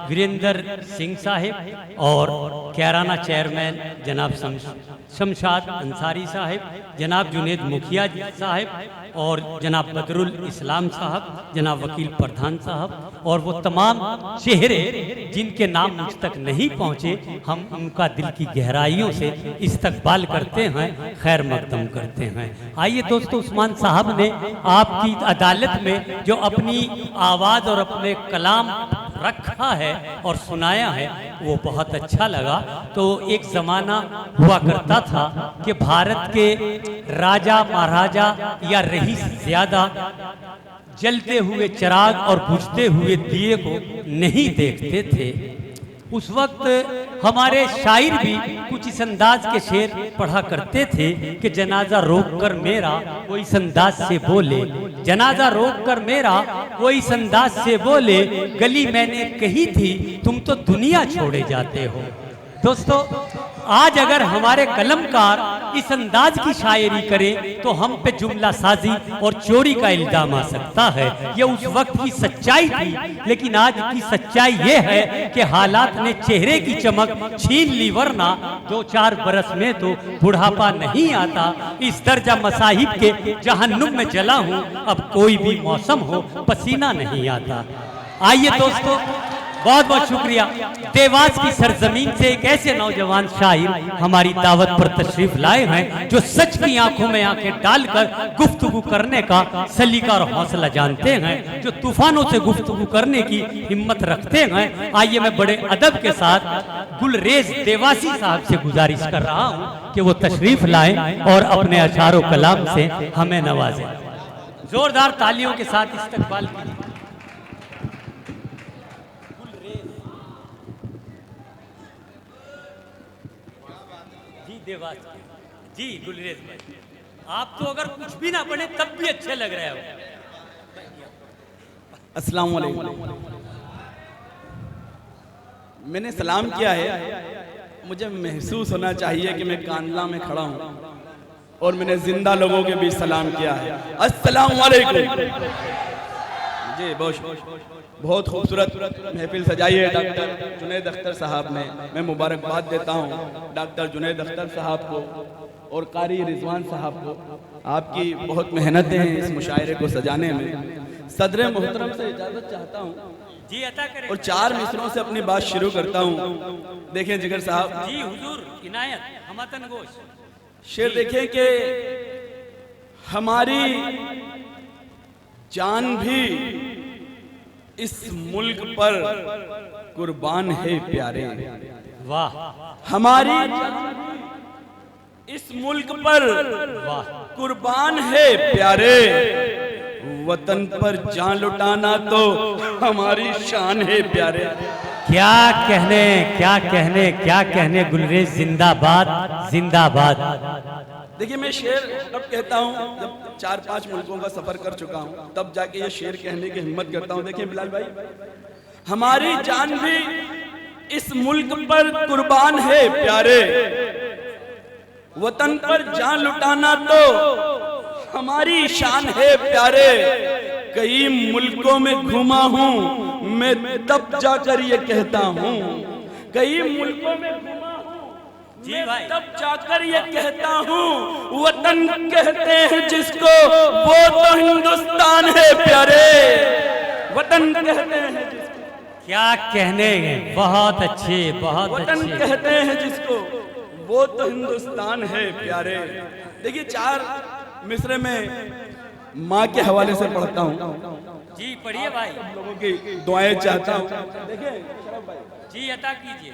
वीरेंद्र सिंह साहिब और कैराना चेयरमैन जनाब शमशाद अंसारी साहिब, जनाब जुनेद मुखिया साहिब और जनाब बदरुल इस्लाम साहब, जनाब वकील प्रधान साहब और वो तमाम चेहरे जिनके नाम मुझ तक नहीं पहुँचे, हम उनका दिल की गहराइयों से इस्तकबाल करते हैं, खैर मकदम करते हैं। आइए दोस्तों, उस्मान साहब ने आपकी अदालत में जो अपनी आवाज़ और अपने कलाम रखा है और सुनाया है वो बहुत अच्छा लगा। तो एक ज़माना हुआ करता था कि भारत के राजा महाराजा या रईस ज़्यादा जलते हुए चिराग और बुझते हुए दिए को नहीं देखते थे। उस वक्त हमारे शायर भी कुछ इस अंदाज के शेर पढ़ा करते थे कि जनाजा रोक कर मेरा वो इस अंदाज से बोले, जनाजा रोक कर मेरा वो इस अंदाज से बोले, गली मैंने कही थी तुम तो दुनिया छोड़े जाते हो। दोस्तों, आज अगर हमारे कलमकार इस अंदाज की शायरी करें तो हम पे जुमला साजी और चोरी का इल्जाम आ सकता है। ये उस वक्त की सच्चाई थी, लेकिन आज की सच्चाई ये है कि हालात ने चेहरे की चमक छीन ली, वरना 2-4 बरस में तो बुढ़ापा नहीं आता। इस दर्जा मसाहिब के जहन्नुम में जला हूँ, अब कोई भी मौसम हो पसीना नहीं आता। आइए दोस्तों, बहुत बहुत शुक्रिया। देवास की सरजमीन से एक ऐसे नौजवान शायर हमारी दावत पर तशरीफ लाए हैं जो सच की आंखों में आंखें डालकर गुफ्तगू करने का सलीका और हौसला जानते हैं, जो तूफानों से गुफ्तगू करने की हिम्मत रखते हैं। आइए मैं बड़े अदब के साथ गुलरेज देवासी साहब से गुजारिश कर रहा हूँ कि वो तशरीफ लाएं और अपने अशारो कलाम से हमें नवाजें। जोरदार तालियों के साथ इस्तकबाल कीजिए। देवास जी, गुलरेज भाई, आप तो अगर कुछ भी ना पढ़े तब भी अच्छे लग रहे हो। अस्सलाम वालेकुम। मैंने सलाम किया है, मुझे महसूस होना चाहिए कि मैं कांडला में खड़ा हूँ और मैंने जिंदा लोगों के बीच सलाम किया है। अस्सलाम वालेकुम जी। बहुत खूबसूरत महफिल सजाई है डॉक्टर जुनैद अख्तर साहब ने। मैं मुबारकबाद देता हूँ डॉक्टर जुनैद अख्तर साहब को और कारी रिजवान साहब को। आपकी बहुत मेहनतें हैं इस मुशायरे को सजाने में। सदर मोहतरम से इजाज़त चाहता हूँ जी, अता करें और 4 मिसरों से अपनी बात शुरू करता हूँ। देखें जिगर साहब जी, हुजूर इनायत हमतन गोश। शेर देखें कि हमारी जान भी इस मुल्क पर कुर्बान है प्यारे। वाह। हमारी इस मुल्क पर कुर्बान है प्यारे। वतन पर जान लुटाना तो हमारी शान है प्यारे। क्या कहने, क्या कहने, क्या कहने। गुलरेज जिंदाबाद, जिंदाबाद। देखिए, मैं शेर तब कहता हूँ जब 4-5 मुल्कों का सफर कर चुका हूँ, तब जाके ये शेर कहने की हिम्मत करता हूँ। देखिए बिलाल भाई, हमारी जान भी इस मुल्क पर कुर्बान है प्यारे। वतन पर जान लुटाना तो हमारी शान है प्यारे। कई मुल्कों में घूमा हूँ मैं, तब जाकर ये कहता हूँ। कई मुल्कों में घूमा जी भाई, तब जाकर ये कहता हूँ। वतन कहते हैं जिसको वो तो हिंदुस्तान है प्यारे। वतन कहते हैं जिसको, क्या कहने, बहुत अच्छे, बहुत वतन अच्छे। कहते हैं जिसको वो तो हिंदुस्तान है प्यारे। देखिए, 4 मिसरे में माँ के हवाले से पढ़ता हूँ जी, पढ़िए भाई। लोगों की दुआएं चाहता हूँ। देखिए जी, अता कीजिए।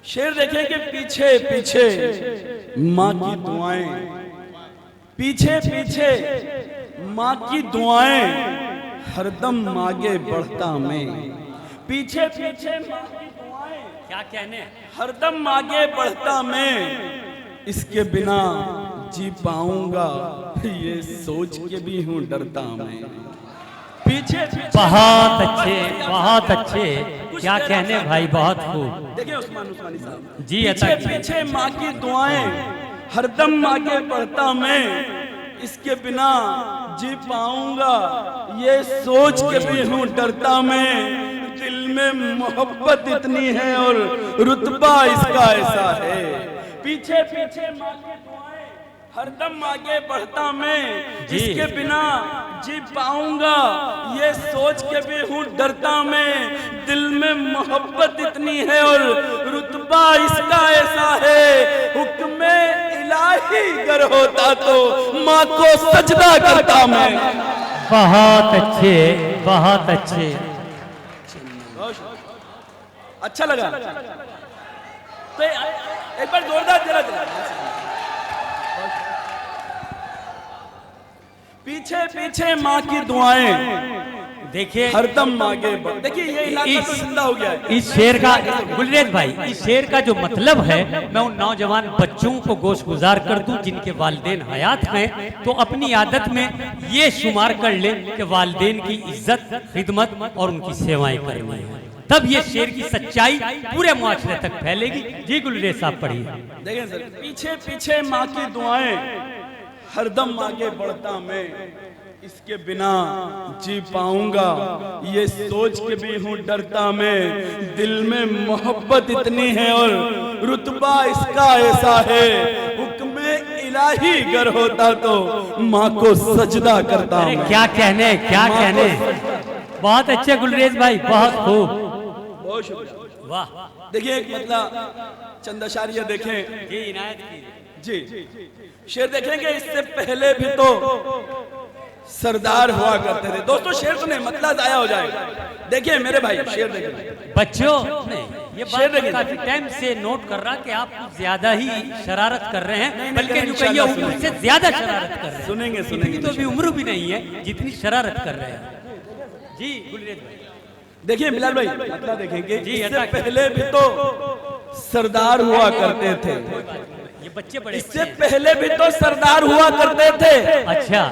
शेर देखें कि पीछे पीछे माँ की दुआएं, पीछे पीछे माँ की दुआएं, हरदम आगे बढ़ता मैं। पीछे पीछे माँ की दुआएं, क्या कहने, हरदम आगे बढ़ता मैं। इसके बिना जी पाऊंगा ये सोच के भी हूँ डरता मैं। पीछे बहुत अच्छे, बहुत अच्छे। क्या कहने भाई, बहुत खूब। देखिए उस्मानी साहब जी, पीछे पीछे माँ की दुआएं, हरदम आगे बढ़ता मैं। इसके बिना जी पाऊंगा ये सोच के भी हूँ डरता मैं। दिल में मोहब्बत इतनी है और रुतबा इसका ऐसा है। पीछे पीछे माँ की दुआएं हरदम आगे बढ़ता मैं, इसके बिना जी पाऊंगा ये सोच के भी हूँ डरता मैं। दिल में मोहब्बत इतनी है और रुतबा इसका ऐसा है, हुक्म इलाही अगर होता तो माँ को सजदा करता मैं। बहुत अच्छे, बहुत अच्छे। अच्छा लगा तो एक बार जोरदार जरा पीछे पीछे माँ की दुआएं देखिए हरदम आगे बढ़। देखिए ये इलाका तो जिंदा हो गया है। इस शेर का, गुलरेज भाई, इस शेर का जो मतलब है, मैं उन नौजवान बच्चों को गोशगुजार कर दूं जिनके वालिदैन हयात हैं, तो अपनी आदत में ये शुमार कर ले कि वालिदैन की इज्जत, खिदमत और उनकी सेवाएं करनी है, तब ये शेर की सच्चाई पूरे मुआशरे तक फैलेगी। जी गुलरेज साहब पढ़िए। देखें सर, पीछे पीछे माँ की दुआएं हरदम आगे बढ़ता मैं, इसके बिना जी पाऊंगा ये सोच के भी हूँ डरता मैं। दिल में मोहब्बत इतनी है और रुतबा इसका ऐसा है, हुक्म इलाही अगर होता तो माँ को सजदा करता अरे मैं। क्या कहने, क्या कहने। बहुत अच्छे गुलरेज भाई, बहुत खूब, बहुत शुक्रिया। वाह। देखिए एक मतलब चंद अशारिया देखें जी इनायत जी, शेर देखेंगे। इससे पहले भी तो सरदार हुआ करते थे। दोस्तों शेर सुने, मतलब आया हो जाएगा। देखिए मेरे भाई, शेर देखिए बच्चों, नहीं ये बात काफी टाइम से नोट कर रहा कि आप कुछ ज्यादा ही शरारत कर रहे हैं, बल्कि जो कहिए उम्र से ज्यादा शरारत कर रहे हैं। सुनेंगे सुनेंगे तो अभी उम्र भी नहीं है जितनी शरारत कर रहे हैं। जी गुलरेज भाई देखिए बिलाल भाई, मतलब देखेंगे जी। इससे पहले भी तो सरदार हुआ करते थे, ये बच्चे बड़े, इससे पहले भी तो सरदार हुआ करते थे। अच्छा,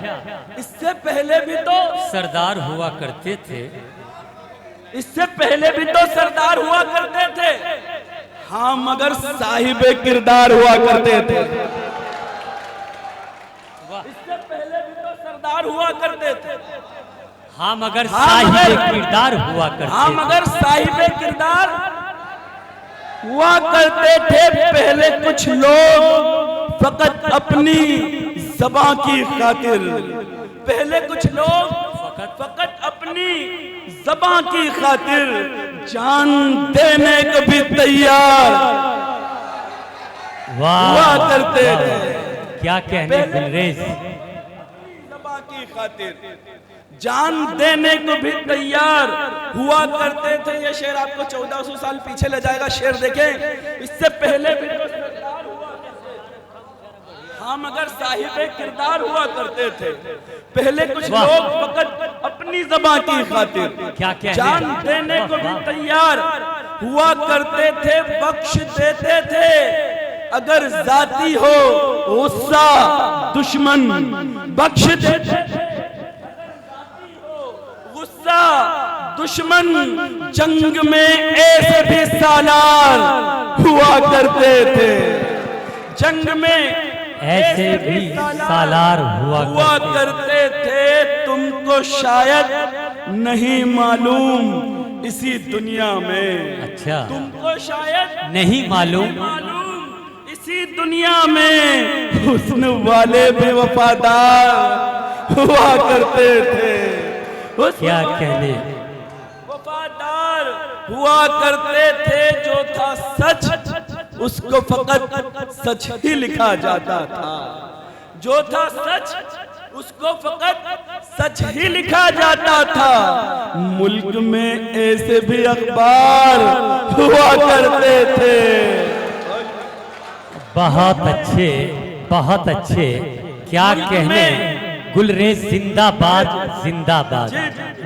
इससे पहले भी तो सरदार हुआ करते थे, इससे पहले भी तो सरदार हुआ करते थे। हाँ मगर साहिबे किरदार हुआ करते थे। इससे पहले भी तो सरदार हुआ करते थे। हाँ मगर साहिब किरदार हुआ करते थे। हाँ मगर साहिबे किरदार हुआ करते थे। पहले कुछ लोग फकत अपनी ज़बां की खातिर, पहले कुछ लोग फकत अपनी ज़बां की खातिर जान देने को भी तैयार हुआ करते थे। क्या कहने गुलरेज, ज़बां की खातिर जान देने को भी तैयार हुआ करते थे। ये शेर आपको 1400 साल पीछे ले जाएगा। शेर देखें, इससे पहले भी तो सरदार हुआ करते थे। हाँ मगर साहिबे किरदार हुआ करते थे। पहले कुछ लोग फकत अपनी ज़बां की खातिर क्या कहने, जान देने को भी तैयार हुआ करते थे। बख्श देते थे अगर जाती हो गुस्सा दुश्मन, बख्श देते थे गुस्सा दुश्मन। जंग में ऐसे भी सालार हुआ करते थे, जंग में ऐसे भी सालार हुआ करते थे। तुमको शायद नहीं मालूम इसी दुनिया में, अच्छा, तुमको शायद नहीं मालूम इसी दुनिया में हुस्न वाले भी वफादार हुआ करते थे। क्या कहने, वफादार हुआ करते थे। जो था सच उसको फकत सच ही लिखा जाता था, जो था सच उसको फकत सच ही लिखा जाता था। मुल्क में ऐसे भी अखबार हुआ करते थे। बहुत अच्छे, बहुत अच्छे। क्या कहने गुलरेज, जिंदाबाद जिंदाबाद,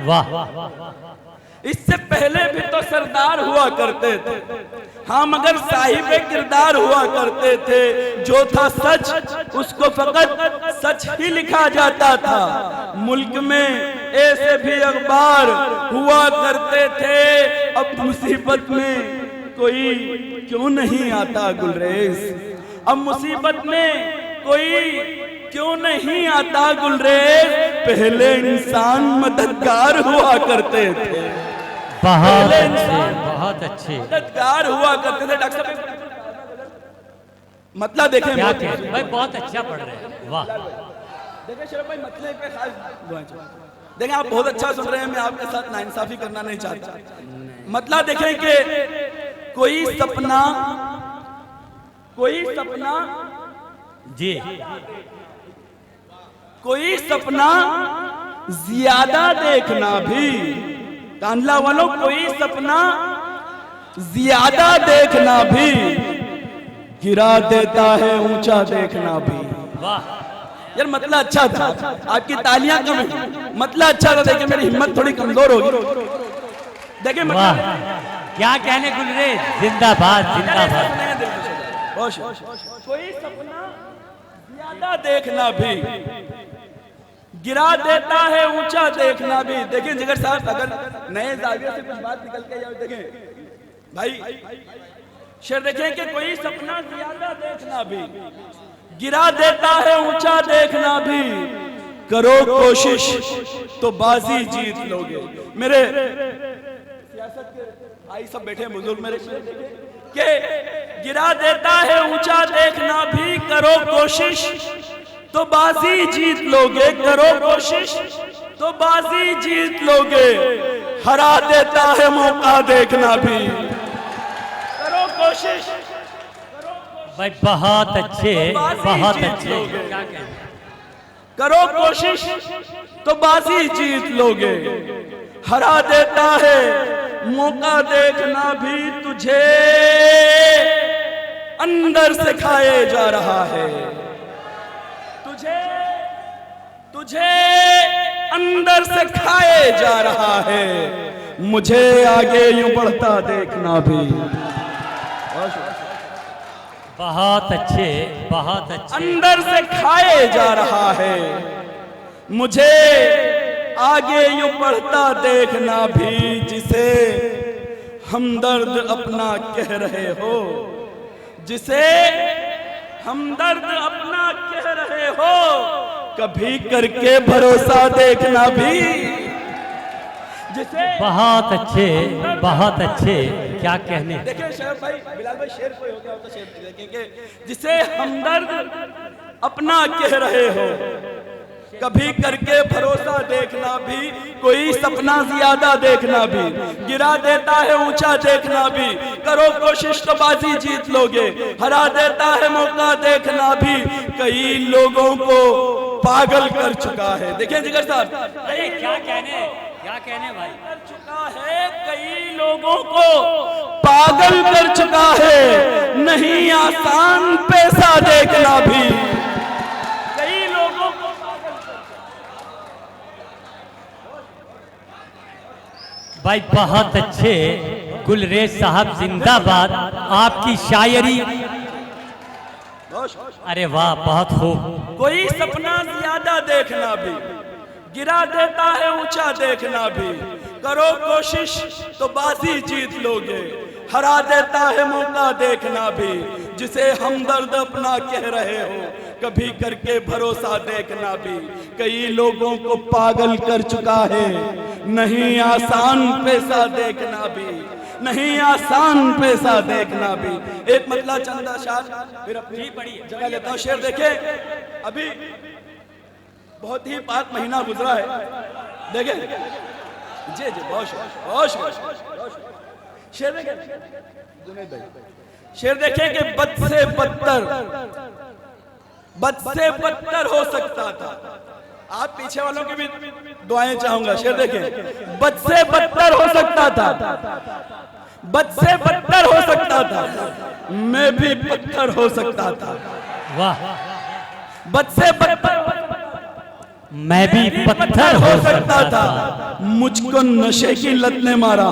वाह। इससे पहले भी तो सरदार हुआ करते थे। हाँ मगर साहिबे किरदार हुआ करते थे। जो था सच उसको फकत सच ही लिखा जाता था। मुल्क में ऐसे भी अखबार हुआ करते थे। अब मुसीबत में कोई क्यों नहीं आता गुलरेज, अब मुसीबत में कोई क्यों नहीं आता गुलरेज। पहले इंसान मददगार हुआ करते थे। बहुत पहले अच्छे, इंसान बहुत अच्छे। मददगार हुआ करते थे। डॉक्टर साहब मतलब देखें, क्या कह भाई, बहुत अच्छा पढ़ रहे हैं, वाह। देखिए शरफ भाई, मतलब पे खास देखें, आप बहुत अच्छा सुन रहे हैं। मैं आपके साथ नाइंसाफी करना नहीं चाहता। मतलब देखें कि कोई सपना जी, कोई सपना ज्यादा देखना भी, कांडला वालों, कोई सपना ज्यादा देखना भी गिरा देता है ऊंचा देखना भी। वाह यार मतलब अच्छा था, आपकी तालियां कम है, मतलब अच्छा था। देखिए मेरी हिम्मत थोड़ी कमजोर होगी। देखिए वाह, मतलब क्या कहने गुलरेज, जिंदाबाद जिंदाबाद। कोई सपना ज्यादा देखना भी गिरा देता है ऊंचा देखना भी। देखिए जिगर साहब, अगर नए जाविये से कुछ बात निकल के जाए, देखें भाई शेर, देखें कि कोई सपना ज्यादा देखना भी गिरा देता है ऊंचा देखना भी, करो कोशिश तो बाजी जीत लोगे। मेरे सियासत के भाई सब बैठे हैं बुजुर्ग मेरे, के गिरा देता है ऊंचा देखना भी, करो कोशिश तो बाजी जीत लोगे, करो कोशिश तो बाजी जीत लोगे, हरा देता है मौका देखना भी, करो कोशिश। भाई बहुत अच्छे, बहुत अच्छे। क्या कहना, करो कोशिश तो बाजी जीत लोगे, हरा देता है मौका देखना भी, तुझे अंदर से खाए जा रहा है, तुझे अंदर से खाए जा रहा है, मुझे आगे यूं बढ़ता देखना भी। बहुत अच्छे, बहुत अच्छे। अंदर से खाए जा रहा है, मुझे आगे यूं बढ़ता देखना भी, जिसे हमदर्द अपना कह रहे हो, जिसे हमदर्द अपना कह रहे हो, कभी करके भरोसा देखना भी, जिसे बहुत अच्छे, बहुत अच्छे। क्या कहने। देखिए शेर भाई, बिलाल भाई, शेर कोई हो गया हो तो शेर देखेंगे, जिसे हमदर्द अपना कह रहे हो, कभी करके भरोसा देखना भी, कोई सपना ज्यादा देखना भी गिरा देता है ऊंचा देखना भी, करो कोशिश तो बाजी जीत लोगे, हरा देता है मौका देखना भी, कई लोगों को पागल कर चुका है। देखिए जिगर साहब, अरे क्या कहने, क्या कहने भाई। कर चुका है, कई लोगों को पागल कर चुका है, नहीं आसान पैसा देखना भी, कई लोगों को पागल कर। भाई बहुत अच्छे गुलरेज साहब, जिंदाबाद। आपकी शायरी, अरे वाह, बहुत खूब। कोई सपना ज्यादा देखना भी गिरा देता है ऊंचा देखना भी, करो कोशिश तो बाजी जीत लोगे, हरा देता है मौका देखना भी, जिसे हमदर्द अपना कह रहे हो, कभी करके भरोसा देखना भी, कई लोगों को पागल कर चुका है, नहीं आसान पैसा देखना भी, नहीं आसान पैसा देखना भी। एक मतलब चंदा शाह, फिर अपनी जगह लेता हूँ। शेर देखे, अभी बहुत ही पाक महीना गुजरा है, देखे जी जी, बहुत शेर देखे, शेर देखे कि बद से बदतर हो सकता था। आप पीछे वालों की भी दुआएं चाहूंगा। शेर देखें, बद से बदतर हो सकता था, बद से बदतर हो सकता था, मैं भी पत्थर हो सकता था। वाह, बद से बदतर मैं भी पत्थर हो सकता था, मुझको नशे की लत ने मारा,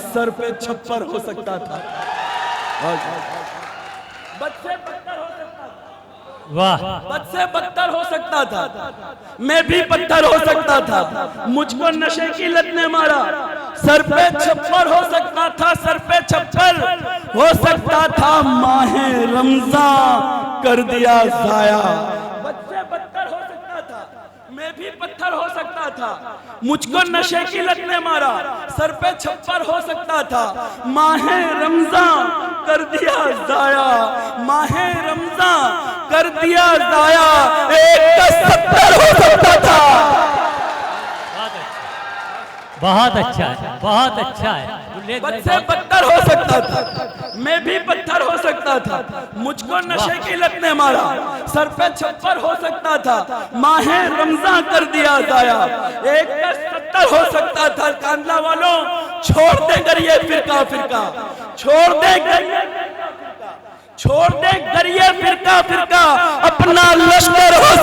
सर पे छप्पर हो सकता था। बद से बदतर हो सकता था, वाह, बद से बदतर हो सकता था, मैं भी पत्थर हो सकता था, मुझको नशे की लत ने मारा, सर पे छप्पर हो सकता था, सर पे छप्पर हो सकता था, माहे रमजान कर दिया जाया। बद से बदतर हो सकता था, मैं भी पत्थर हो सकता था, मुझको नशे की लत ने मारा, सर पे छप्पर हो सकता था, माहे रमजान कर दिया जाया, माहे रमजान कर दिया जाया, एक का 70 हो सकता था। बहुत अच्छा है, बहुत अच्छा है। बच्चे पत्थर हो सकता था, मैं भी पत्थर हो सकता था, मुझको नशे की लत ने मारा, सर पे छप्पर हो सकता था, माहे रमजान कर दिया जाया, एक का 70 हो सकता था। कांदला वालों, छोड़ दे गरिए फिरका फिरका, छोड़ दे गरिए फिरका, छोड़ दे गरिए फिरका फिरका, अपना लश्कर हो